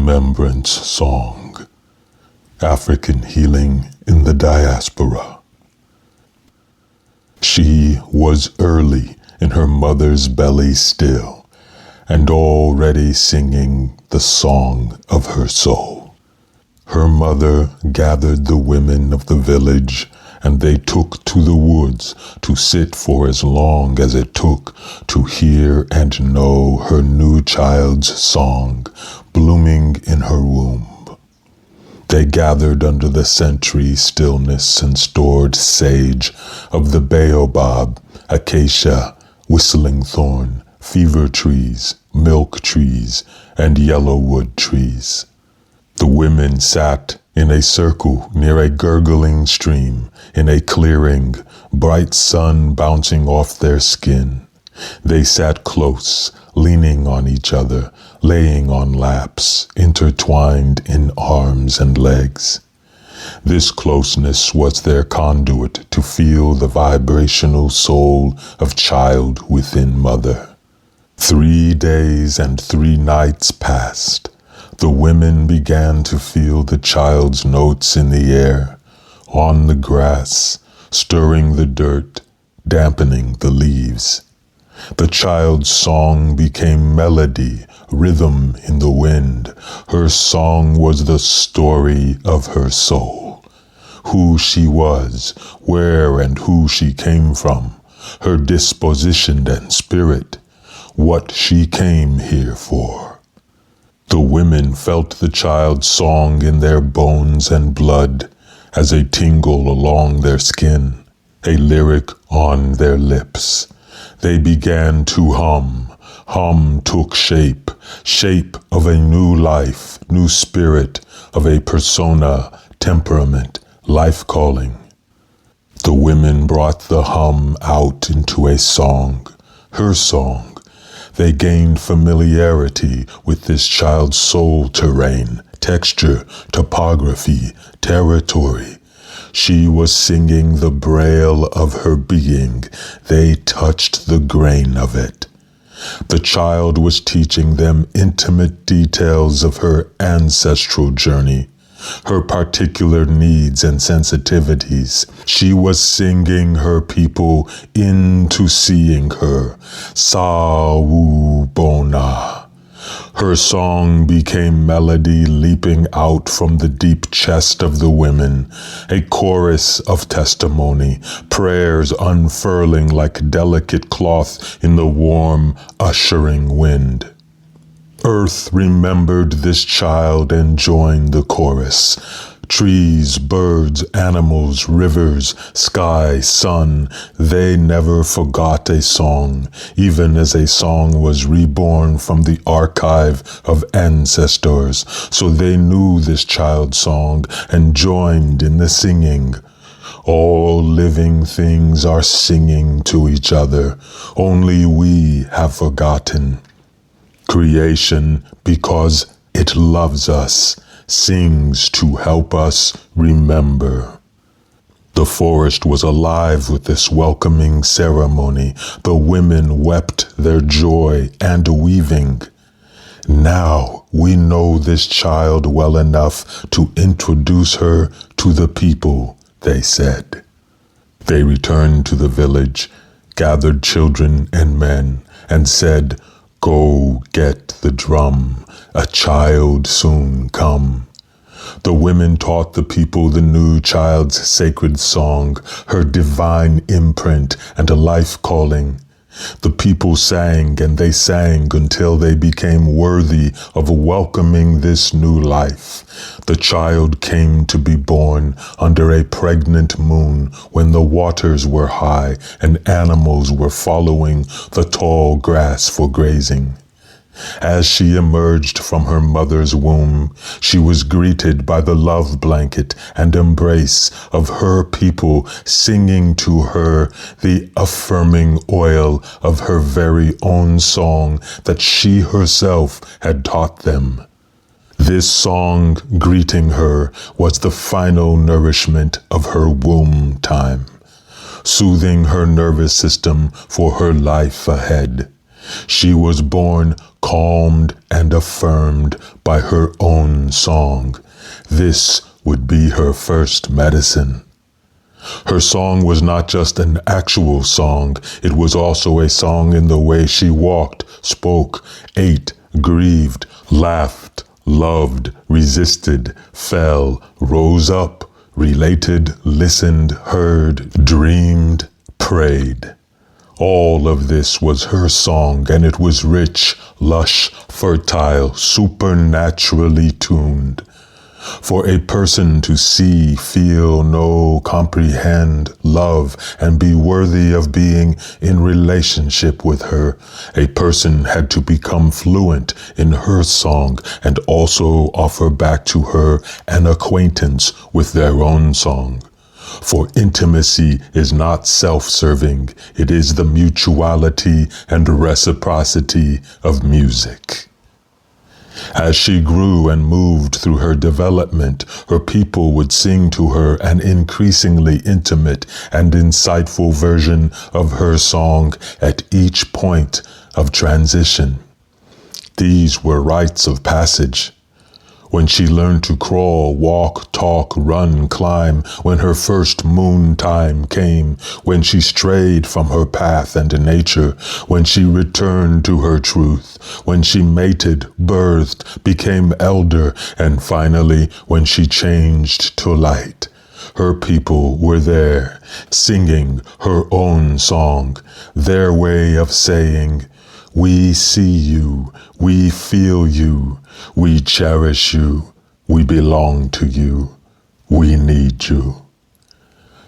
Remembrance Song, African Healing in the Diaspora. She was early in her mother's belly still, and already singing the song of her soul. Her mother gathered the women of the village, and they took to the woods to sit for as long as it took to hear and know her new child's song blooming in her womb. They gathered under the century stillness and stored sage of the baobab, acacia, whistling thorn, fever trees, milk trees, and yellowwood trees. The women sat in a circle near a gurgling stream, in a clearing, bright sun bouncing off their skin. They sat close, leaning on each other, laying on laps, intertwined in arms and legs. This closeness was their conduit to feel the vibrational soul of child within mother. 3 days and 3 nights passed. The women began to feel the child's notes in the air, on the grass, stirring the dirt, dampening the leaves. The child's song became melody, rhythm in the wind. Her song was the story of her soul. Who she was, where and who she came from, her disposition and spirit, what she came here for. The women felt the child's song in their bones and blood as a tingle along their skin, a lyric on their lips. They began to hum. Hum took shape, shape of a new life, new spirit, of a persona, temperament, life calling. The women brought the hum out into a song, her song. They gained familiarity with this child's soul terrain, texture, topography, territory. She was singing the braille of her being. They touched the grain of it. The child was teaching them intimate details of her ancestral journey, her particular needs and sensitivities. She was singing her people into seeing her. Sawubona. Her song became melody leaping out from the deep chest of the women, a chorus of testimony, prayers unfurling like delicate cloth in the warm, ushering wind. Earth remembered this child and joined the chorus. Trees, birds, animals, rivers, sky, sun, they never forgot a song, even as a song was reborn from the archive of ancestors. So they knew this child's song and joined in the singing. All living things are singing to each other. Only we have forgotten. Creation, because it loves us, sings to help us remember. The forest was alive with this welcoming ceremony. The women wept their joy and weaving. Now we know this child well enough to introduce her to the people, they said. They returned to the village, gathered children and men, and said, "Go get the drum, a child soon come." The women taught the people the new child's sacred song, her divine imprint and a life calling. The people sang and they sang until they became worthy of welcoming this new life. The child came to be born under a pregnant moon when the waters were high and animals were following the tall grass for grazing. As she emerged from her mother's womb, she was greeted by the love blanket and embrace of her people, singing to her the affirming oil of her very own song that she herself had taught them. This song greeting her was the final nourishment of her womb time, soothing her nervous system for her life ahead. She was born calmed and affirmed by her own song. This would be her first medicine. Her song was not just an actual song, it was also a song in the way she walked, spoke, ate, grieved, laughed, loved, resisted, fell, rose up, related, listened, heard, dreamed, prayed. All of this was her song, and it was rich, lush, fertile, supernaturally tuned. For a person to see, feel, know, comprehend, love, and be worthy of being in relationship with her, a person had to become fluent in her song and also offer back to her an acquaintance with their own song. For intimacy is not self-serving, it is the mutuality and reciprocity of music. As she grew and moved through her development, her people would sing to her an increasingly intimate and insightful version of her song at each point of transition. These were rites of passage. When she learned to crawl, walk, talk, run, climb, when her first moon time came, when she strayed from her path and nature, when she returned to her truth, when she mated, birthed, became elder, and finally when she changed to light. Her people were there, singing her own song, their way of saying, "We see you, we feel you, we cherish you, we belong to you, we need you."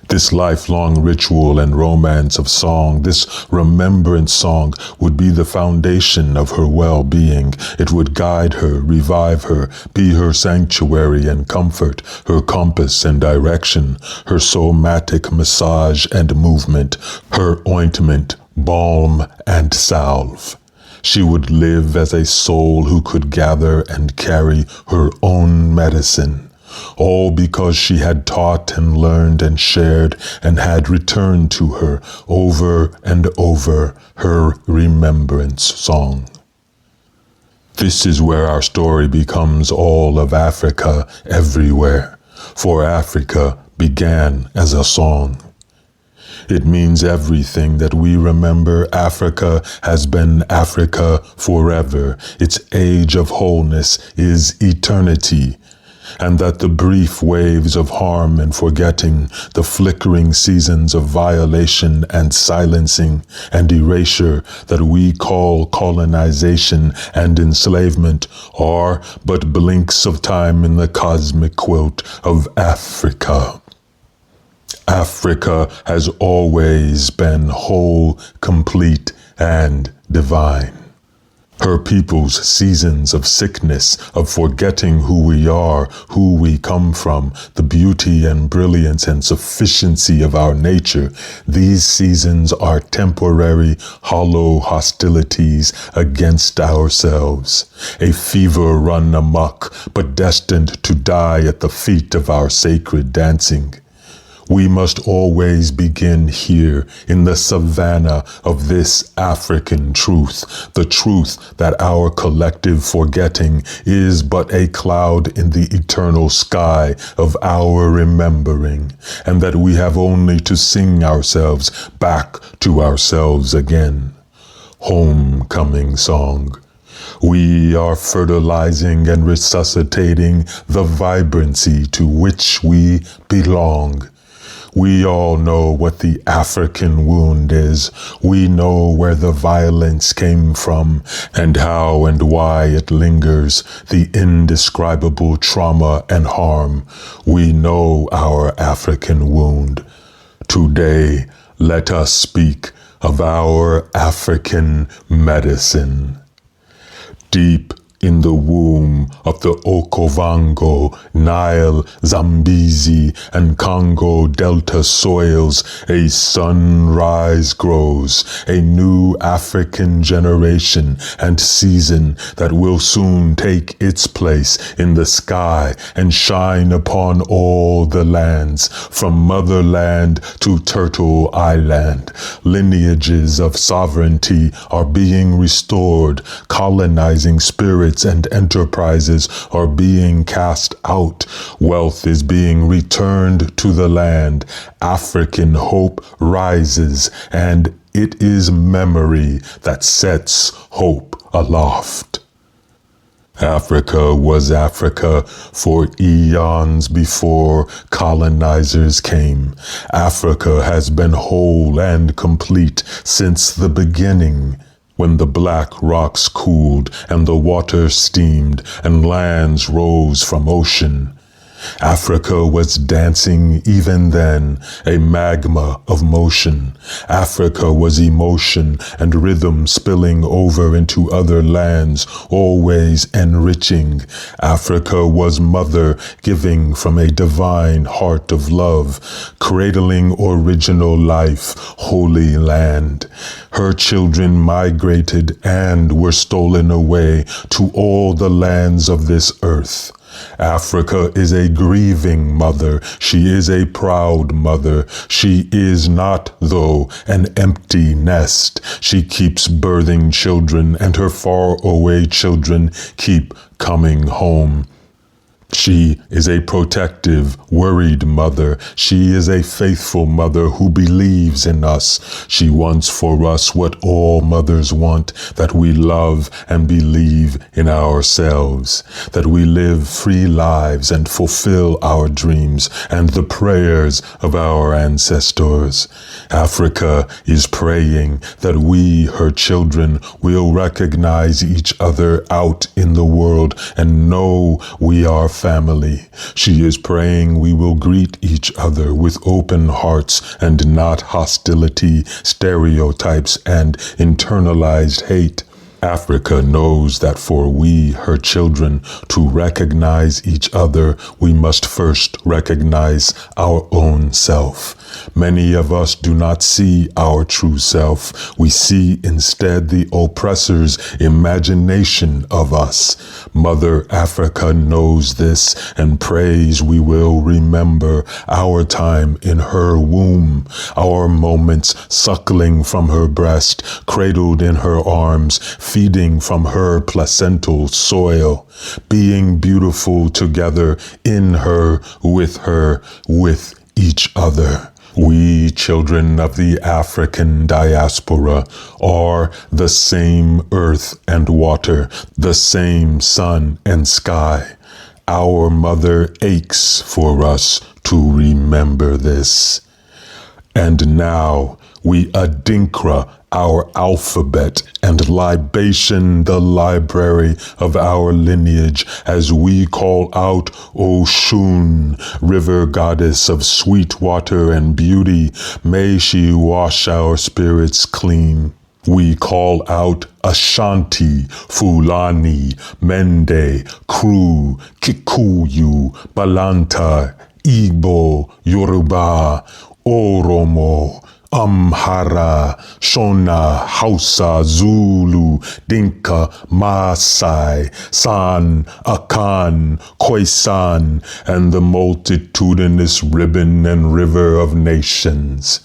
This lifelong ritual and romance of song, this remembrance song, would be the foundation of her well-being. It would guide her, revive her, be her sanctuary and comfort, her compass and direction, her somatic massage and movement, her ointment, balm and salve. She would live as a soul who could gather and carry her own medicine, all because she had taught and learned and shared and had returned to her over and over her remembrance song. This is where our story becomes all of Africa everywhere, for Africa began as a song. It means everything that we remember. Africa has been Africa forever. Its age of wholeness is eternity. And that the brief waves of harm and forgetting, the flickering seasons of violation and silencing and erasure that we call colonization and enslavement are but blinks of time in the cosmic quilt of Africa. Africa has always been whole, complete, and divine. Her people's seasons of sickness, of forgetting who we are, who we come from, the beauty and brilliance and sufficiency of our nature, these seasons are temporary, hollow hostilities against ourselves, a fever run amok, but destined to die at the feet of our sacred dancing. We must always begin here in the savannah of this African truth, the truth that our collective forgetting is but a cloud in the eternal sky of our remembering, and that we have only to sing ourselves back to ourselves again. Homecoming song. We are fertilizing and resuscitating the vibrancy to which we belong. We all know what the African wound is. We know where the violence came from and how and why it lingers, the indescribable trauma and harm. We know our African wound. Today, let us speak of our African medicine. Deep in the womb of the Okavango, Nile, Zambezi, and Congo Delta soils, a sunrise grows, a new African generation and season that will soon take its place in the sky and shine upon all the lands, from motherland to Turtle Island. Lineages of sovereignty are being restored, colonizing spirits and enterprises are being cast out, wealth is being returned to the land, African hope rises, and it is memory that sets hope aloft. Africa was Africa for eons before colonizers came. Africa has been whole and complete since the beginning, when the black rocks cooled and the water steamed and lands rose from ocean. Africa was dancing even then, a magma of motion. Africa was emotion and rhythm spilling over into other lands, always enriching. Africa was mother giving from a divine heart of love, cradling original life, holy land. Her children migrated and were stolen away to all the lands of this earth. Africa is a grieving mother. She is a proud mother. She is not, though, an empty nest. She keeps birthing children, and her faraway children keep coming home. She is a protective, worried mother. She is a faithful mother who believes in us. She wants for us what all mothers want, that we love and believe in ourselves, that we live free lives and fulfill our dreams and the prayers of our ancestors. Africa is praying that we, her children, will recognize each other out in the world and know we are family. She is praying we will greet each other with open hearts and not hostility, stereotypes, and internalized hate. Africa knows that for we, her children, to recognize each other, we must first recognize our own self. Many of us do not see our true self. We see instead the oppressor's imagination of us. Mother Africa knows this and prays we will remember our time in her womb, our moments suckling from her breast, cradled in her arms, feeding from her placental soil, being beautiful together in her, with each other. We, children of the African diaspora, are the same earth and water, the same sun and sky. Our mother aches for us to remember this. And now we adinkra our alphabet and libation the library of our lineage as we call out Oshun, river goddess of sweet water and beauty. May she wash our spirits clean. We call out Ashanti, Fulani, Mende, Kru, Kikuyu, Balanta, Igbo, Yoruba, Oromo, Amhara, Shona, Hausa, Zulu, Dinka, Maasai, San, Akan, Khoisan, and the multitudinous ribbon and river of nations.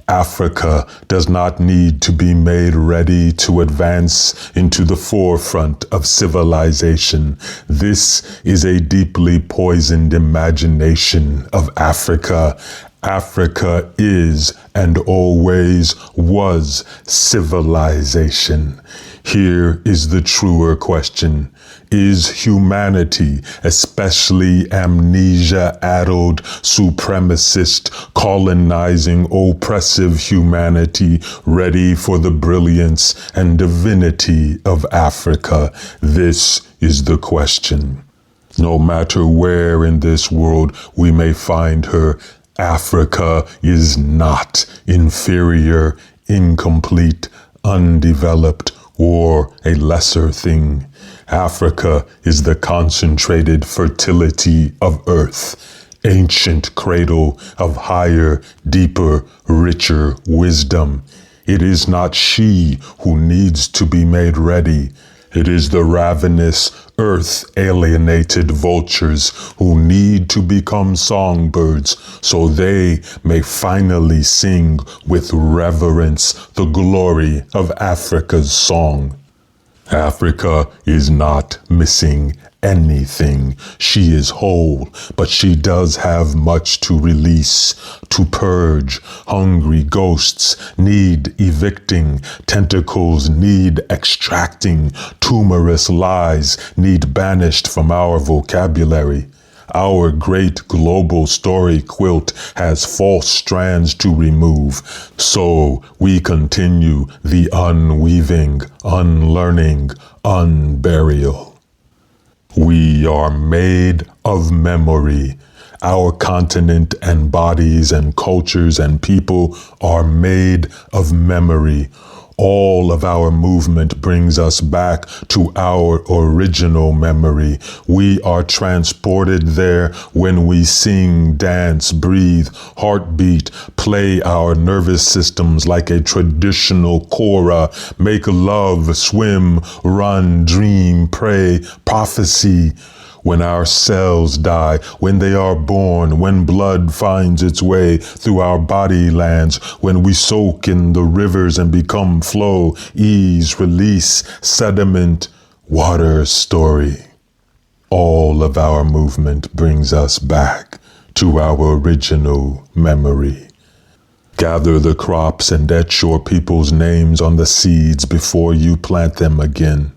Africa does not need to be made ready to advance into the forefront of civilization. This is a deeply poisoned imagination of Africa. Africa is and always was civilization. Here is the truer question. Is humanity, especially amnesia-addled, supremacist, colonizing, oppressive humanity, ready for the brilliance and divinity of Africa? This is the question. No matter where in this world we may find her, Africa is not inferior, incomplete, undeveloped, or a lesser thing. Africa is the concentrated fertility of earth, ancient cradle of higher, deeper, richer wisdom. It is not she who needs to be made ready. It is the ravenous, earth-alienated vultures who need to become songbirds so they may finally sing with reverence the glory of Africa's song. Africa is not missing anything. She is whole, but she does have much to release, to purge. Hungry ghosts need evicting. Tentacles need extracting. Tumorous lies need banished from our vocabulary. Our great global story quilt has false strands to remove, so we continue the unweaving, unlearning, unburial. We are made of memory. Our continent and bodies and cultures and people are made of memory. All of our movement brings us back to our original memory. We are transported there when we sing, dance, breathe, heartbeat, play our nervous systems like a traditional kora, make love, swim, run, dream, pray, prophecy. When our cells die, when they are born, when blood finds its way through our body lands, when we soak in the rivers and become flow, ease, release, sediment, water story. All of our movement brings us back to our original memory. Gather the crops and etch your people's names on the seeds before you plant them again.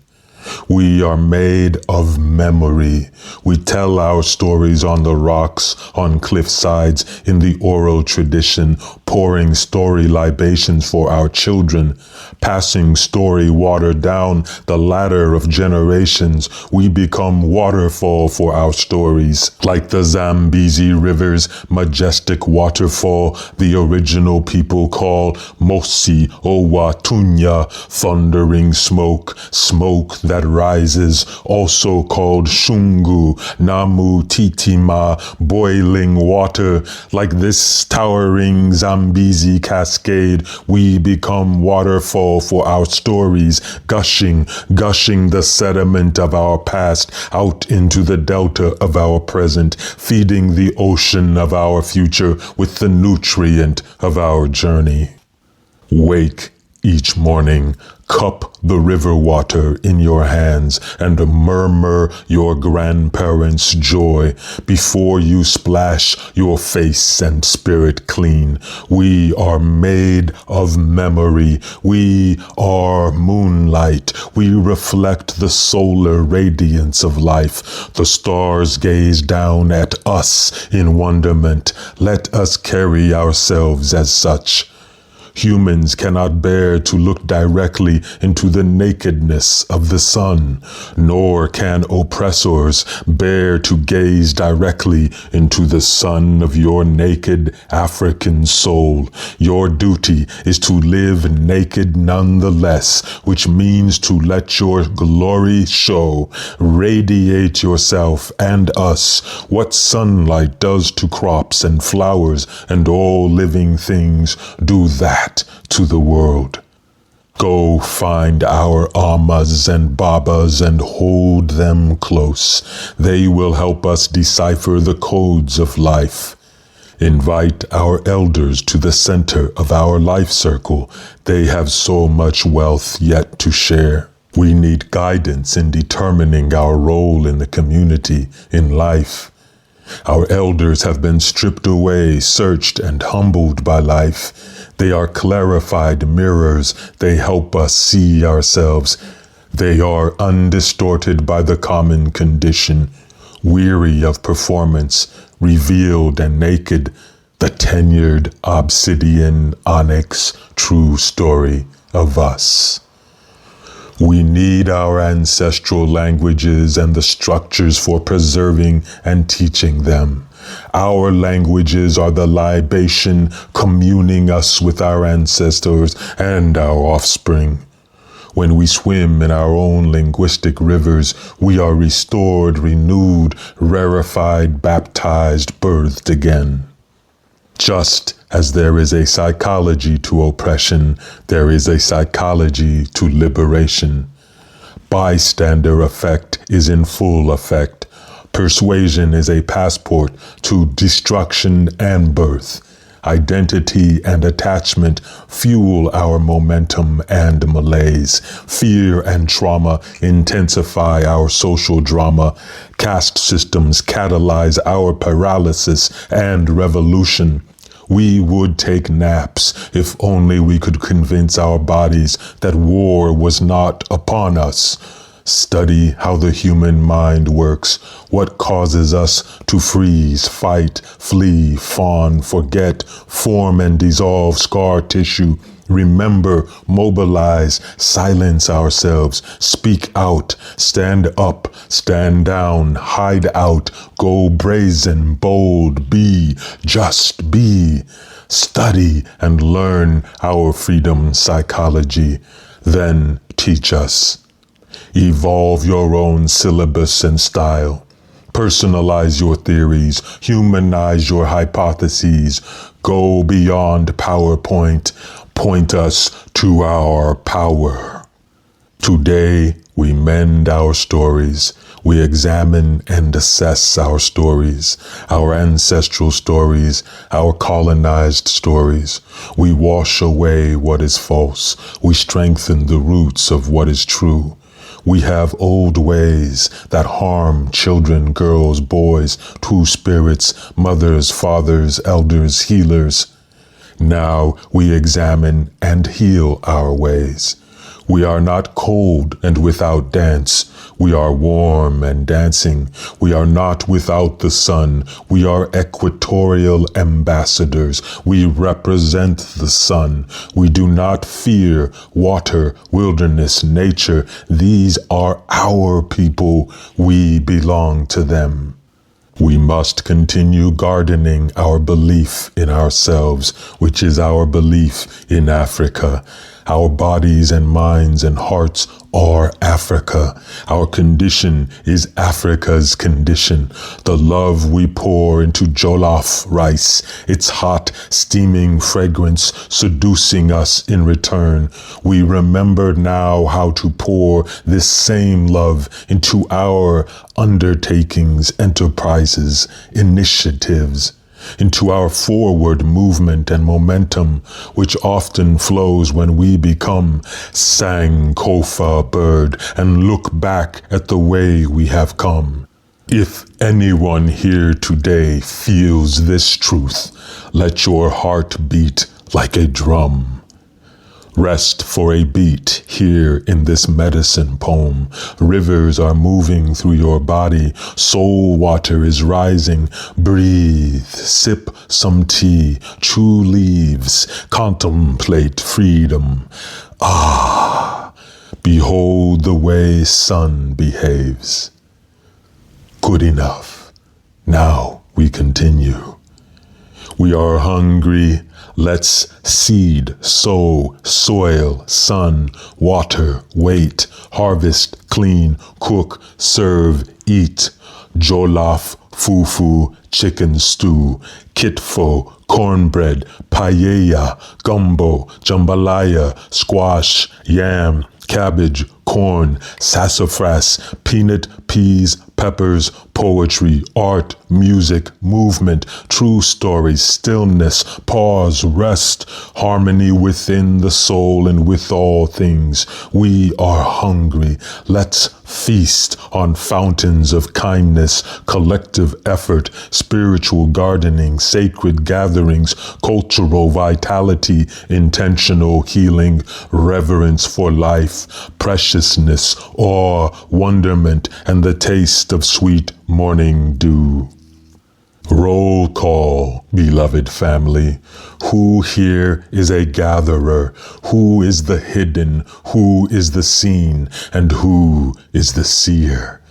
We are made of memory. We tell our stories on the rocks, on cliff sides, in the oral tradition, pouring story libations for our children, passing story water down the ladder of generations. We become waterfall for our stories, like the Zambezi River's majestic waterfall the original people call Mosi Owatunya, thundering smoke, smoke that rises, also called Shungu, Namu Titima, boiling water. Like this towering Zambezi cascade, we become waterfall for our stories, gushing the sediment of our past out into the delta of our present, feeding the ocean of our future with the nutrient of our journey. Wake each morning, cup the river water in your hands and murmur your grandparents' joy before you splash your face and spirit clean. We are made of memory. We are moonlight. We reflect the solar radiance of life. The stars gaze down at us in wonderment. Let us carry ourselves as such. Humans cannot bear to look directly into the nakedness of the sun, nor can oppressors bear to gaze directly into the sun of your naked African soul. Your duty is to live naked nonetheless, which means to let your glory show, radiate yourself and us. What sunlight does to crops and flowers and all living things, do that to the world. Go find our Amas and Babas and hold them close. They will help us decipher the codes of life. Invite our elders to the center of our life circle. They have so much wealth yet to share. We need guidance in determining our role in the community, in life. Our elders have been stripped away, searched, and humbled by life. They are clarified mirrors. They help us see ourselves. They are undistorted by the common condition, weary of performance, revealed and naked, the tenured obsidian onyx true story of us. We need our ancestral languages and the structures for preserving and teaching them. Our languages are the libation communing us with our ancestors and our offspring. When we swim in our own linguistic rivers, we are restored, renewed, rarefied, baptized, birthed again. Just as there is a psychology to oppression, there is a psychology to liberation. Bystander effect is in full effect. Persuasion is a passport to destruction and birth. Identity and attachment fuel our momentum and malaise. Fear and trauma intensify our social drama. Caste systems catalyze our paralysis and revolution. We would take naps if only we could convince our bodies that war was not upon us. Study how the human mind works, what causes us to freeze, fight, flee, fawn, forget, form and dissolve scar tissue. Remember, mobilize, silence ourselves, speak out, stand up, stand down, hide out, go brazen, bold, be, just be. Study and learn our freedom psychology, then teach us. Evolve your own syllabus and style. Personalize your theories. Humanize your hypotheses. Go beyond PowerPoint. Point us to our power. Today, we mend our stories. We examine and assess our stories, our ancestral stories, our colonized stories. We wash away what is false. We strengthen the roots of what is true. We have old ways that harm children, girls, boys, two spirits, mothers, fathers, elders, healers. Now we examine and heal our ways. We are not cold and without dance. We are warm and dancing. We are not without the sun. We are equatorial ambassadors. We represent the sun. We do not fear water, wilderness, nature. These are our people. We belong to them. We must continue gardening our belief in ourselves, which is our belief in Africa. Our bodies and minds and hearts are Africa. Our condition is Africa's condition. The love we pour into jollof rice, its hot, steaming fragrance seducing us in return. We remember now how to pour this same love into our undertakings, enterprises, initiatives, into our forward movement and momentum, which often flows when we become Sankofa bird and look back at the way we have come. If anyone here today feels this truth, let your heart beat like a drum. Rest for a beat here in this medicine poem. Rivers are moving through your body. Soul water is rising. Breathe, sip some tea, chew leaves, contemplate freedom. Ah, behold the way sun behaves. Good enough. Now we continue. We are hungry. Let's seed, sow, soil, sun, water, wait, harvest, clean, cook, serve, eat. Jollof, fufu, chicken stew, kitfo, cornbread, paella, gumbo, jambalaya, squash, yam, cabbage, corn, sassafras, peanut, peas, peppers, poetry, art, music, movement, true stories, stillness, pause, rest, harmony within the soul and with all things. We are hungry. Let's feast on fountains of kindness, collective effort, spiritual gardening, sacred gatherings, cultural vitality, intentional healing, reverence for life, preciousness, awe, wonderment, and the taste of sweet morning dew. Roll call, beloved family. Who here is a gatherer? Who is the hidden? Who is the seen? And who is the seer?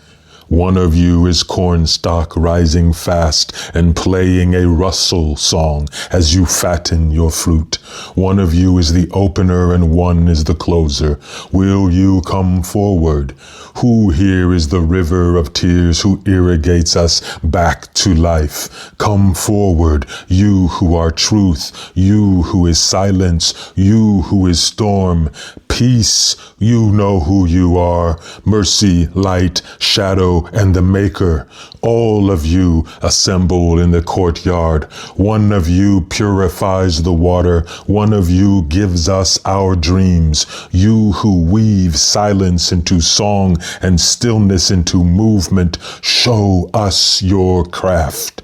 One of you is cornstalk rising fast and playing a rustle song as you fatten your fruit. One of you is the opener and one is the closer. Will you come forward? Who here is the river of tears who irrigates us back to life? Come forward, you who are truth, you who is silence, you who is storm. Peace, you know who you are. Mercy, light, shadow, and the maker. All of you assemble in the courtyard. One of you purifies the water. One of you gives us our dreams. You who weave silence into song and stillness into movement, show us your craft.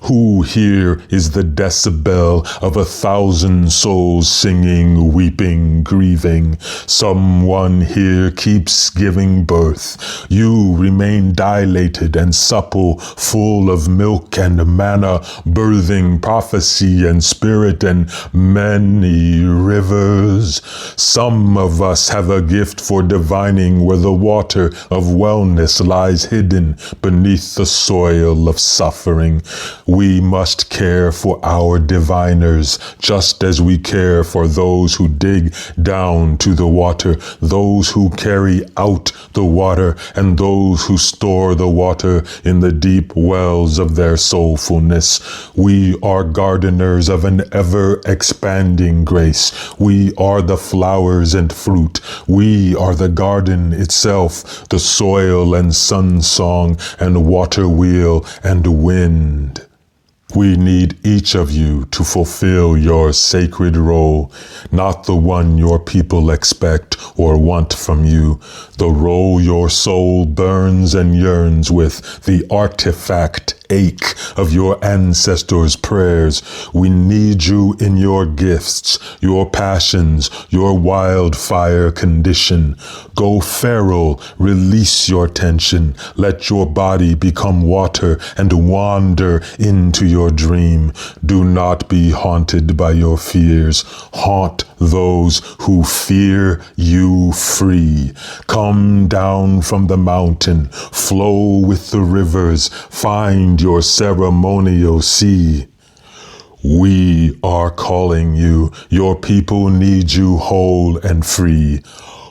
Who here is the decibel of 1,000 souls singing, weeping, grieving? Someone here keeps giving birth. You remain dilated and supple, full of milk and manna, birthing prophecy and spirit and many rivers. Some of us have a gift for divining where the water of wellness lies hidden beneath the soil of suffering. We must care for our diviners, just as we care for those who dig down to the water, those who carry out the water, and those who store the water in the deep wells of their soulfulness. We are gardeners of an ever-expanding grace. We are the flowers and fruit. We are the garden itself, the soil and sun song and water wheel and wind. We need each of you to fulfill your sacred role, not the one your people expect or want from you, the role your soul burns and yearns with, the artifact ache of your ancestors' prayers. We need you in your gifts, your passions, your wildfire condition. Go feral, release your tension, let your body become water and wander into your dream. Do not be haunted by your fears. Haunt those who fear you free. Come down from the mountain, flow with the rivers, find your ceremonial sea. We are calling you. Your people need you whole and free.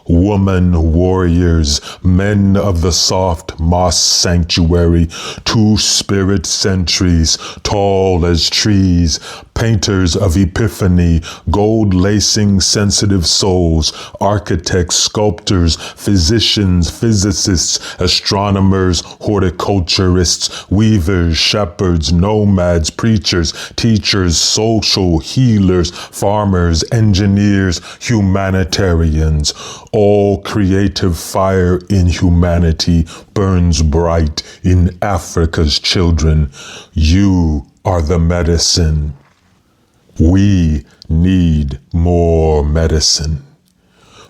Woman warriors, men of the soft moss sanctuary, 2 spirit sentries, tall as trees, painters of epiphany, gold-lacing sensitive souls, architects, sculptors, physicians, physicists, astronomers, horticulturists, weavers, shepherds, nomads, preachers, teachers, social healers, farmers, engineers, humanitarians. All creative fire in humanity burns bright in Africa's children. You are the medicine. We need more medicine.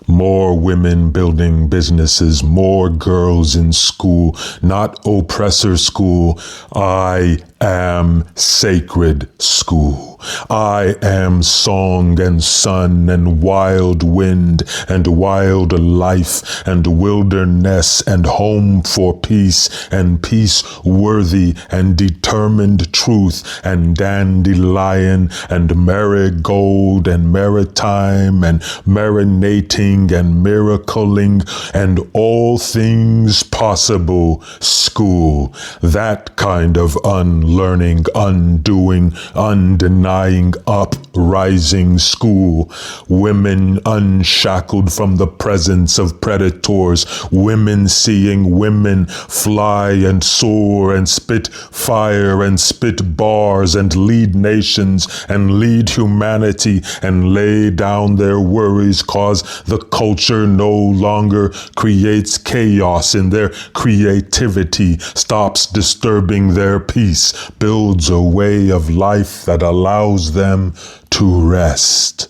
More women building businesses, more girls in school, not oppressor school. I am sacred school. I am song and sun and wild wind and wild life and wilderness and home for peace and peace worthy and determined truth and dandelion and marigold and maritime and marinating and miracling and all things possible school. That kind of unlearning, undoing, undenying, uprising school. Women unshackled from the presence of predators. Women seeing women fly and soar and spit fire and spit bars and lead nations and lead humanity and lay down their worries, cause the culture no longer creates chaos in their creativity, stops disturbing their peace, builds a way of life that allows them to rest.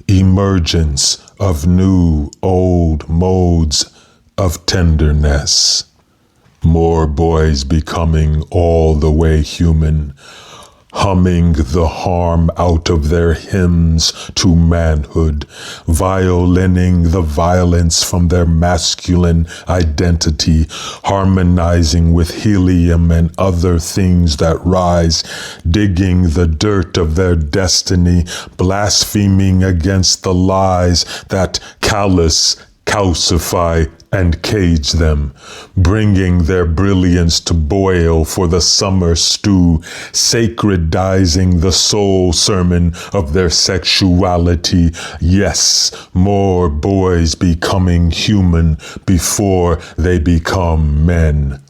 Emergence of new, old modes of tenderness. More boys becoming all the way human. humming the harm out of their hymns to manhood, violining the violence from their masculine identity, harmonizing with helium and other things that rise, digging the dirt of their destiny, blaspheming against the lies that calcify and cage them, bringing their brilliance to boil for the summer stew, sacredizing the soul sermon of their sexuality. Yes, more boys becoming human before they become men.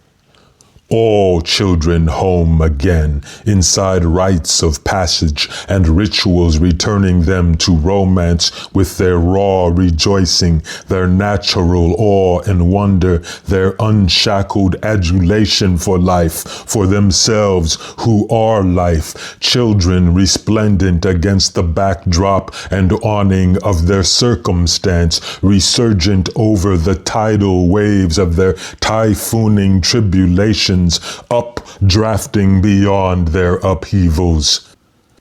All children home again, inside rites of passage and rituals, returning them to romance with their raw rejoicing, their natural awe and wonder, their unshackled adulation for life, for themselves who are life, children resplendent against the backdrop and awning of their circumstance, resurgent over the tidal waves of their typhooning tribulation, updrafting beyond their upheavals.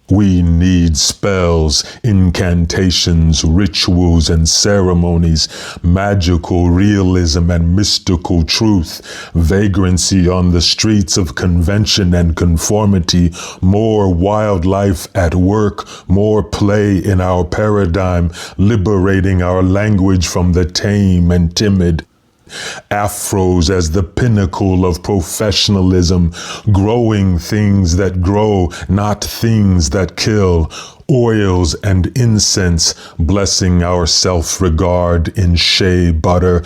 We need spells, incantations, rituals, and ceremonies, magical realism and mystical truth, vagrancy on the streets of convention and conformity, more wildlife at work, more play in our paradigm, liberating our language from the tame and timid. Afros as the pinnacle of professionalism, growing things that grow, not things that kill. Oils and incense, blessing our self-regard in shea butter,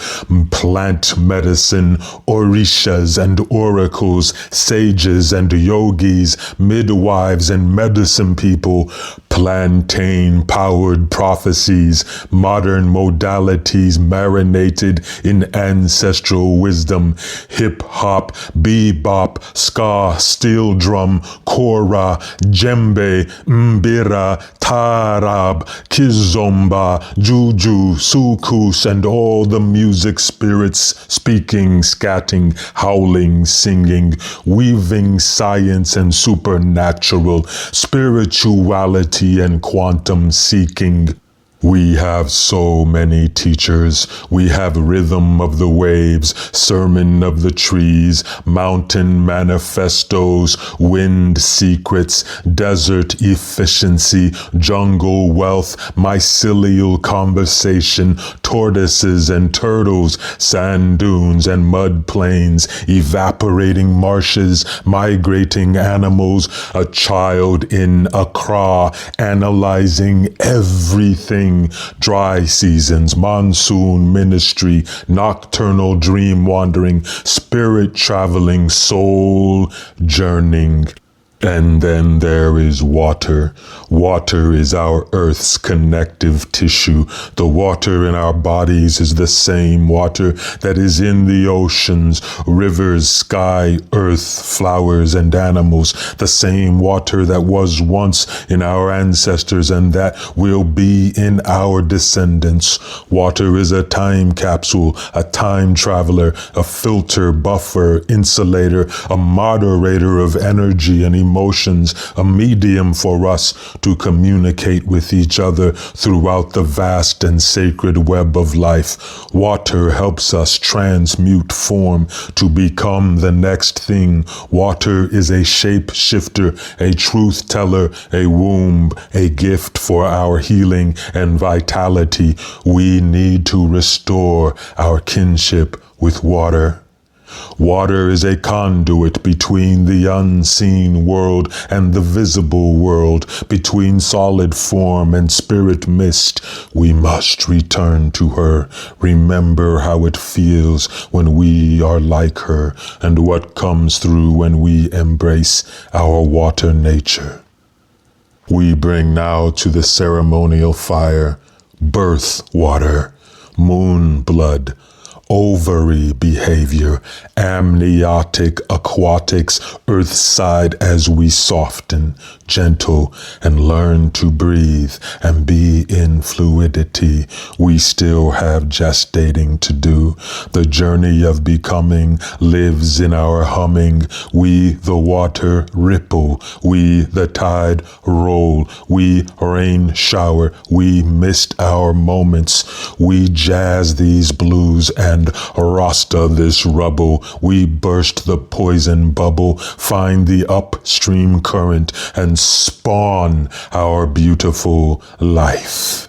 plant medicine, orishas and oracles, sages and yogis, midwives and medicine people, plantain-powered prophecies, modern modalities marinated in ancestral wisdom, hip-hop, bebop, ska, steel drum, kora, djembe, mbira, tarab, kizomba, juju, sukus, and all the music spirits speaking, scatting, howling, singing, weaving science and supernatural, spirituality and quantum seeking. We have so many teachers. We have rhythm of the waves, sermon of the trees, mountain manifestos, wind secrets, desert efficiency, jungle wealth, mycelial conversation, tortoises and turtles, sand dunes and mud plains, evaporating marshes, migrating animals, a child in Accra, analyzing everything. Dry seasons, monsoon ministry, nocturnal dream wandering, spirit traveling, soul journeying. And then there is water. Water is our Earth's connective tissue. The water in our bodies is the same water that is in the oceans, rivers, sky, earth, flowers, and animals. The same water that was once in our ancestors and that will be in our descendants. Water is a time capsule, a time traveler, a filter, buffer, insulator, a moderator of energy and emotions, a medium for us to communicate with each other throughout the vast and sacred web of life. Water helps us transmute form to become the next thing. Water is a shape shifter, a truth teller, a womb, a gift for our healing and vitality. We need to restore our kinship with water. Water is a conduit between the unseen world and the visible world, between solid form and spirit mist. We must return to her, remember how it feels when we are like her, and what comes through when we embrace our water nature. We bring now to the ceremonial fire birth water, moon blood, ovary behavior, amniotic aquatics, earthside as we soften, gentle, and learn to breathe and be in fluidity. We still have gestating to do. The journey of becoming lives in our humming. We the water ripple, we the tide roll, we rain shower, we mist our moments, we jazz these blues and rasta this rubble. We burst the poison bubble, find the upstream current, and spawn our beautiful life.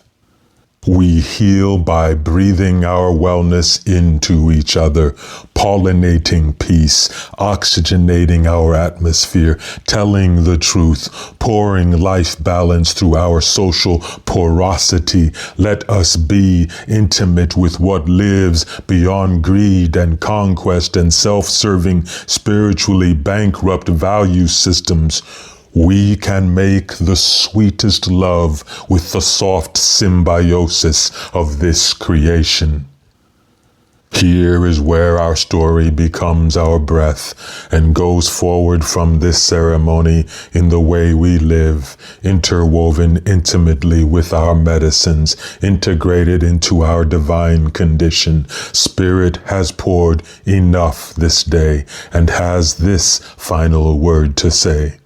We heal by breathing our wellness into each other, pollinating peace, oxygenating our atmosphere, telling the truth, pouring life balance through our social porosity. Let us be intimate with what lives beyond greed and conquest and self-serving, spiritually bankrupt value systems. We can make the sweetest love with the soft symbiosis of this creation. Here is where our story becomes our breath and goes forward from this ceremony in the way we live, interwoven intimately with our medicines, integrated into our divine condition. Spirit has poured enough this day and has this final word to say.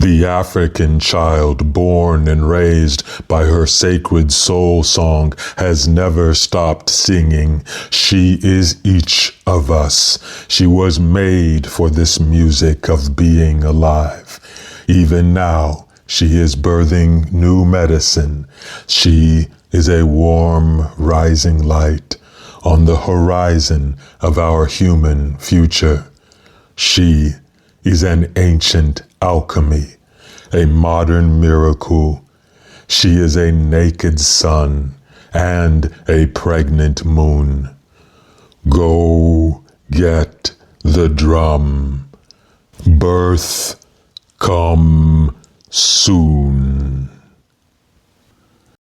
The African child born and raised by her sacred soul song has never stopped singing. She is each of us. She was made for this music of being alive. Even now, she is birthing new medicine. She is a warm, rising light on the horizon of our human future. She is an ancient alchemy, a modern miracle. She is a naked sun and a pregnant moon. Go get the drum. Birth come soon.